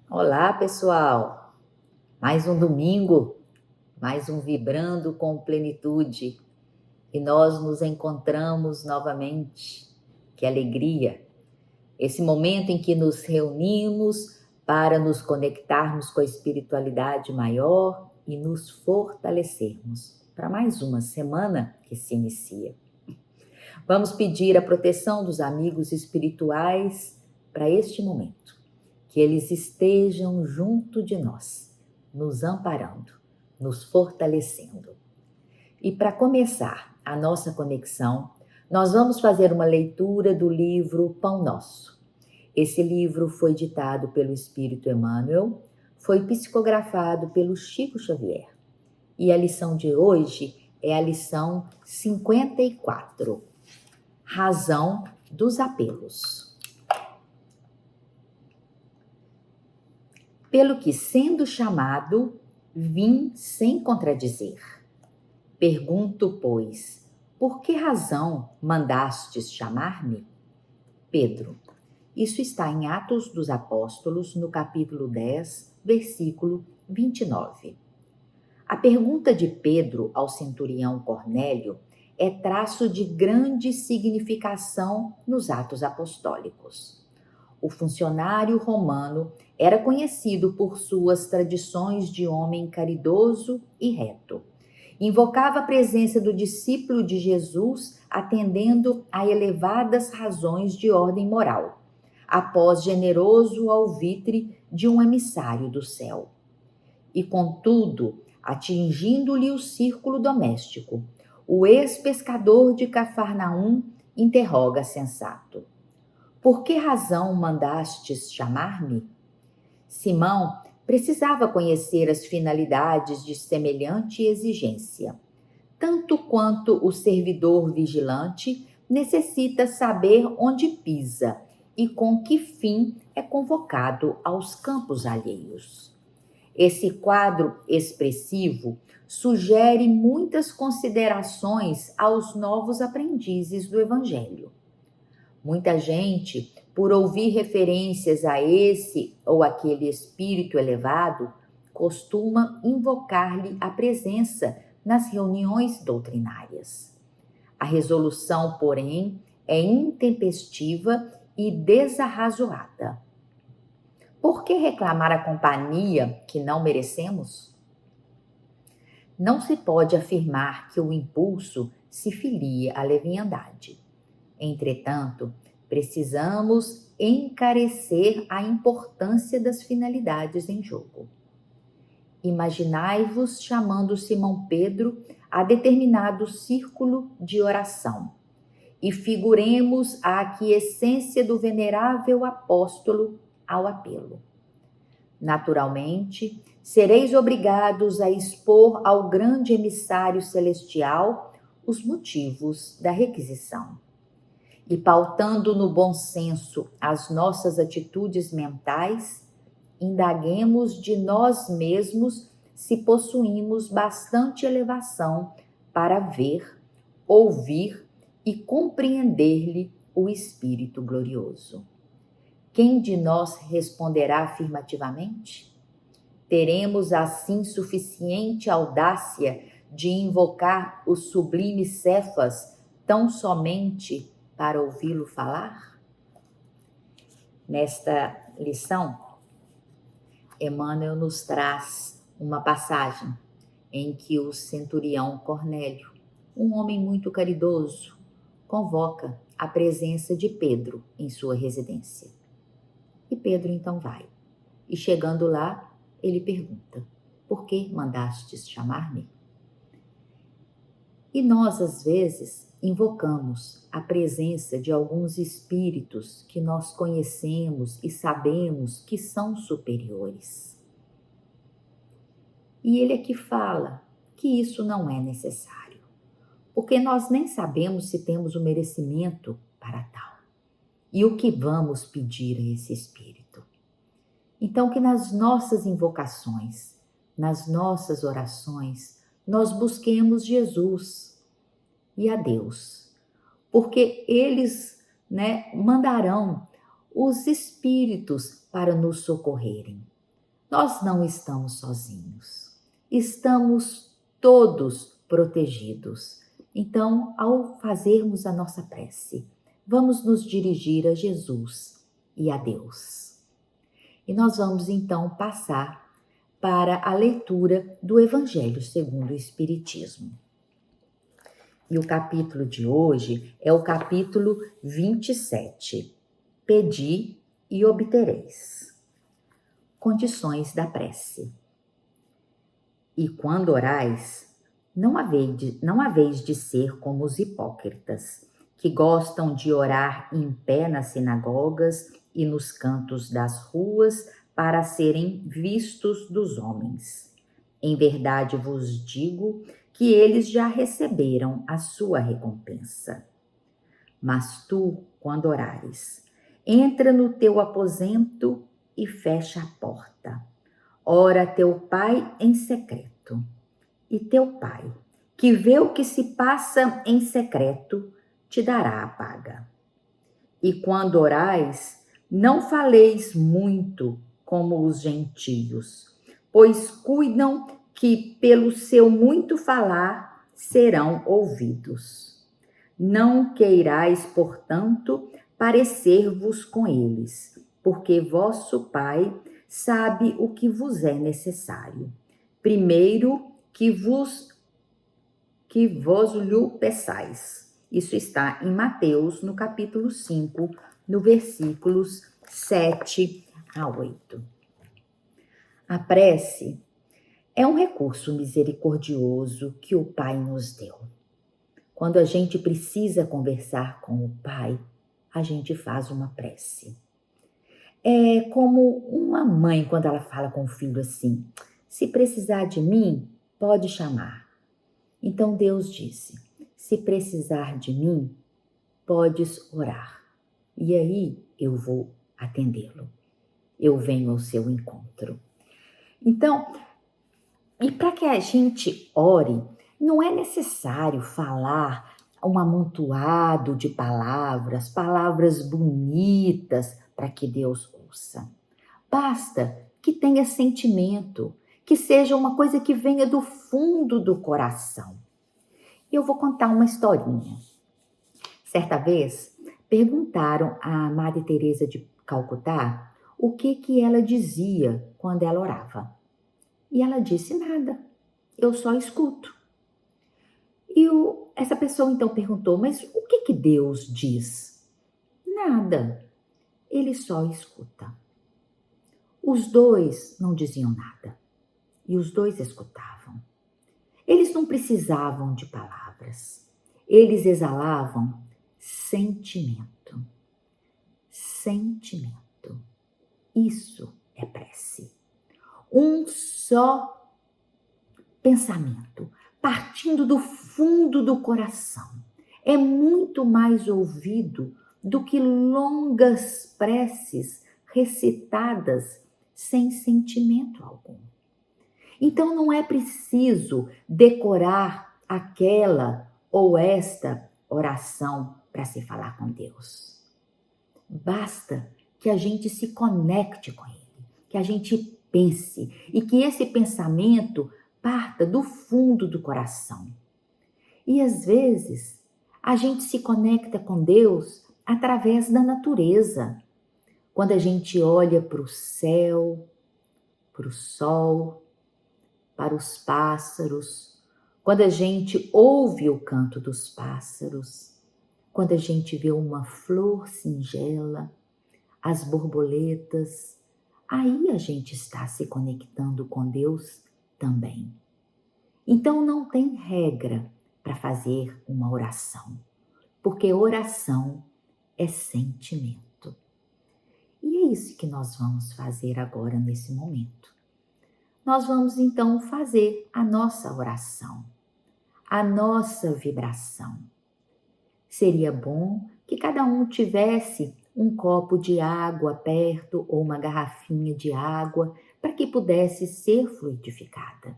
Olá, pessoal! Mais um domingo, mais um Vibrando com Plenitude. E nós nos encontramos novamente. Que alegria! Esse momento em que nos reunimos para nos conectarmos com a espiritualidade maior e nos fortalecermos para mais uma semana que se inicia. Vamos pedir a proteção dos amigos espirituais para este momento. Que eles estejam junto de nós, nos amparando, nos fortalecendo. E para começar a nossa conexão, nós vamos fazer uma leitura do livro Pão Nosso. Esse livro foi ditado pelo Espírito Emmanuel, foi psicografado pelo Chico Xavier. E a lição de hoje é a lição 54, Razão dos Apelos. Pelo que, sendo chamado, vim sem contradizer. Pergunto, pois, por que razão mandastes chamar-me? Pedro. Isso está em Atos dos Apóstolos, no capítulo 10, versículo 29. A pergunta de Pedro ao centurião Cornélio é traço de grande significação nos Atos Apostólicos. O funcionário romano era conhecido por suas tradições de homem caridoso e reto. Invocava a presença do discípulo de Jesus, atendendo a elevadas razões de ordem moral, após generoso alvitre de um emissário do céu. E, contudo, atingindo-lhe o círculo doméstico, o ex-pescador de Cafarnaum interroga sensato: por que razão mandastes chamar-me? Simão precisava conhecer as finalidades de semelhante exigência, tanto quanto o servidor vigilante necessita saber onde pisa e com que fim é convocado aos campos alheios. Esse quadro expressivo sugere muitas considerações aos novos aprendizes do Evangelho. Muita gente, por ouvir referências a esse ou aquele espírito elevado, costuma invocar-lhe a presença nas reuniões doutrinárias. A resolução, porém, é intempestiva e desarrazoada. Por que reclamar a companhia que não merecemos? Não se pode afirmar que o impulso se filie à leviandade. Entretanto, precisamos encarecer a importância das finalidades em jogo. Imaginai-vos chamando Simão Pedro a determinado círculo de oração e figuremos a aquiescência do venerável apóstolo ao apelo. Naturalmente, sereis obrigados a expor ao grande emissário celestial os motivos da requisição. E pautando no bom senso as nossas atitudes mentais, indaguemos de nós mesmos se possuímos bastante elevação para ver, ouvir e compreender-lhe o Espírito glorioso. Quem de nós responderá afirmativamente? Teremos assim suficiente audácia de invocar o sublime Cefas tão somente para ouvi-lo falar? Nesta lição, Emmanuel nos traz uma passagem em que o centurião Cornélio, um homem muito caridoso, convoca a presença de Pedro em sua residência. E Pedro então vai. E chegando lá, ele pergunta: por que mandastes chamar-me? E nós, às vezes, invocamos a presença de alguns espíritos que nós conhecemos e sabemos que são superiores. E ele aqui fala que isso não é necessário, porque nós nem sabemos se temos o merecimento para tal. E o que vamos pedir a esse Espírito? Então, que nas nossas invocações, nas nossas orações, nós busquemos Jesus e a Deus, porque eles, mandarão os Espíritos para nos socorrerem. Nós não estamos sozinhos, estamos todos protegidos. Então, ao fazermos a nossa prece, vamos nos dirigir a Jesus e a Deus. E nós vamos então passar para a leitura do Evangelho segundo o Espiritismo. E o capítulo de hoje é o capítulo 27. Pedi e obtereis. Condições da prece. E quando orais, não haveis de ser como os hipócritas, que gostam de orar em pé nas sinagogas e nos cantos das ruas para serem vistos dos homens. Em verdade vos digo que eles já receberam a sua recompensa. Mas tu, quando orares, entra no teu aposento e fecha a porta. Ora teu pai em secreto, e teu pai, que vê o que se passa em secreto, te dará a paga. E quando orais, não faleis muito como os gentios, pois cuidam que pelo seu muito falar serão ouvidos. Não queirais, portanto, parecer-vos com eles, porque vosso Pai sabe o que vos é necessário. Primeiro que vos lhe peçais. Isso está em Mateus, no capítulo 5, no versículos 7 a 8. A prece é um recurso misericordioso que o Pai nos deu. Quando a gente precisa conversar com o Pai, a gente faz uma prece. É como uma mãe quando ela fala com o filho assim: se precisar de mim, pode chamar. Então Deus disse: se precisar de mim, podes orar. E aí eu vou atendê-lo. Eu venho ao seu encontro. Então, e para que a gente ore, não é necessário falar um amontoado de palavras bonitas para que Deus ouça. Basta que tenha sentimento, que seja uma coisa que venha do fundo do coração. Eu vou contar uma historinha. Certa vez, perguntaram a Madre Teresa de Calcutá o que ela dizia quando ela orava. E ela disse: nada, eu só escuto. E essa pessoa então perguntou: mas o que Deus diz? Nada, ele só escuta. Os dois não diziam nada e os dois escutavam. Eles não precisavam de palavras, eles exalavam sentimento. Sentimento. Isso é prece. Um só pensamento, partindo do fundo do coração. É muito mais ouvido do que longas preces recitadas sem sentimento algum. Então não é preciso decorar aquela ou esta oração para se falar com Deus. Basta que a gente se conecte com Ele, que a gente pense e que esse pensamento parta do fundo do coração. E às vezes a gente se conecta com Deus através da natureza. Quando a gente olha para o céu, para o sol, para os pássaros, quando a gente ouve o canto dos pássaros, quando a gente vê uma flor singela, as borboletas, aí a gente está se conectando com Deus também. Então não tem regra para fazer uma oração, porque oração é sentimento. E é isso que nós vamos fazer agora nesse momento. Nós vamos então fazer a nossa oração. a nossa vibração. Seria bom que cada um tivesse um copo de água perto ou uma garrafinha de água para que pudesse ser fluidificada,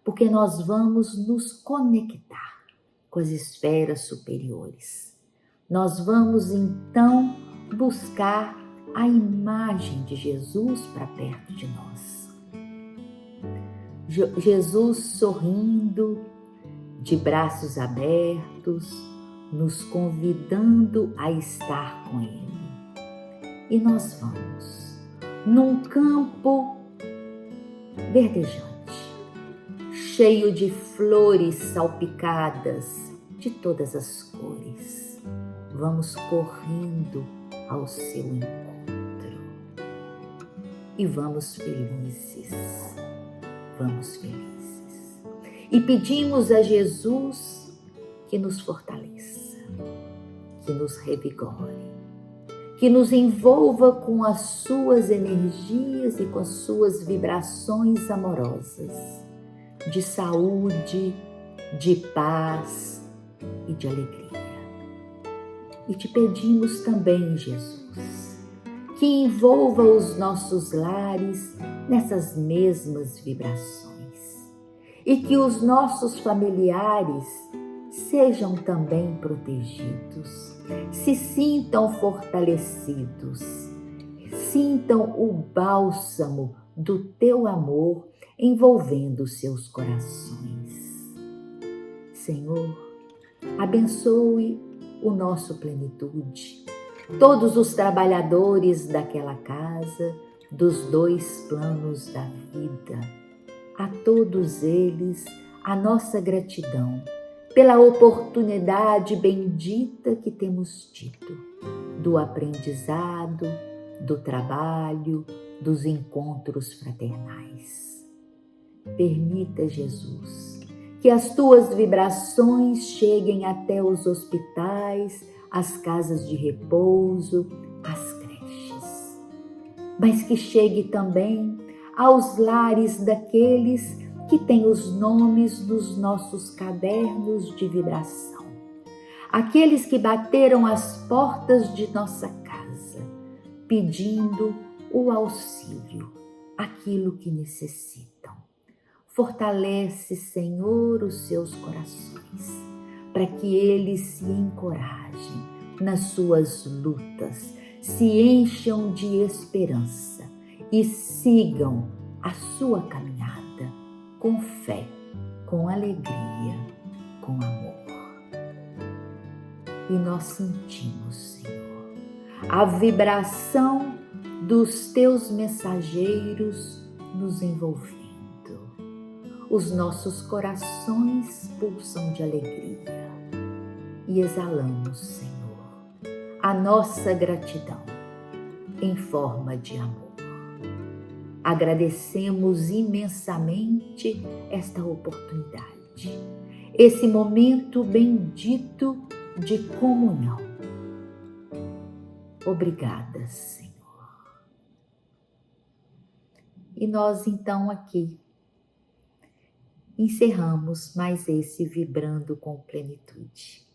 porque nós vamos nos conectar com as esferas superiores. Nós vamos então buscar a imagem de Jesus para perto de nós. Jesus sorrindo, de braços abertos, nos convidando a estar com Ele. E nós vamos num campo verdejante, cheio de flores salpicadas de todas as cores. Vamos correndo ao seu encontro e vamos felizes. Vamos felizes. E pedimos a Jesus que nos fortaleça, que nos revigore, que nos envolva com as suas energias e com as suas vibrações amorosas, de saúde, de paz e de alegria. E te pedimos também, Jesus, que envolva os nossos lares nessas mesmas vibrações e que os nossos familiares sejam também protegidos, se sintam fortalecidos, sintam o bálsamo do teu amor envolvendo seus corações. Senhor, abençoe o nosso Plenitude, todos os trabalhadores daquela casa, dos 2 planos da vida. A todos eles, a nossa gratidão pela oportunidade bendita que temos tido, do aprendizado, do trabalho, dos encontros fraternais. Permita, Jesus, que as tuas vibrações cheguem até os hospitais, as casas de repouso, as creches, mas que chegue também aos lares daqueles que têm os nomes nos nossos cadernos de vibração, aqueles que bateram as portas de nossa casa, pedindo o auxílio, aquilo que necessitam. Fortalece, Senhor, os seus corações, para que eles se encorajem nas suas lutas, se encham de esperança e sigam a sua caminhada com fé, com alegria, com amor. E nós sentimos, Senhor, a vibração dos teus mensageiros nos envolvendo. Os nossos corações pulsam de alegria e exalamos, Senhor, a nossa gratidão em forma de amor. Agradecemos imensamente esta oportunidade, esse momento bendito de comunhão. Obrigada, Senhor. E nós então aqui encerramos mais esse Vibrando com Plenitude.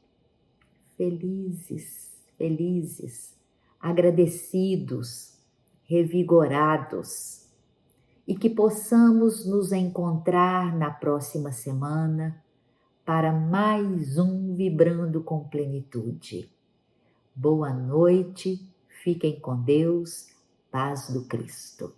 Felizes, felizes, agradecidos, revigorados, e que possamos nos encontrar na próxima semana para mais um Vibrando com Plenitude. Boa noite, fiquem com Deus, paz do Cristo.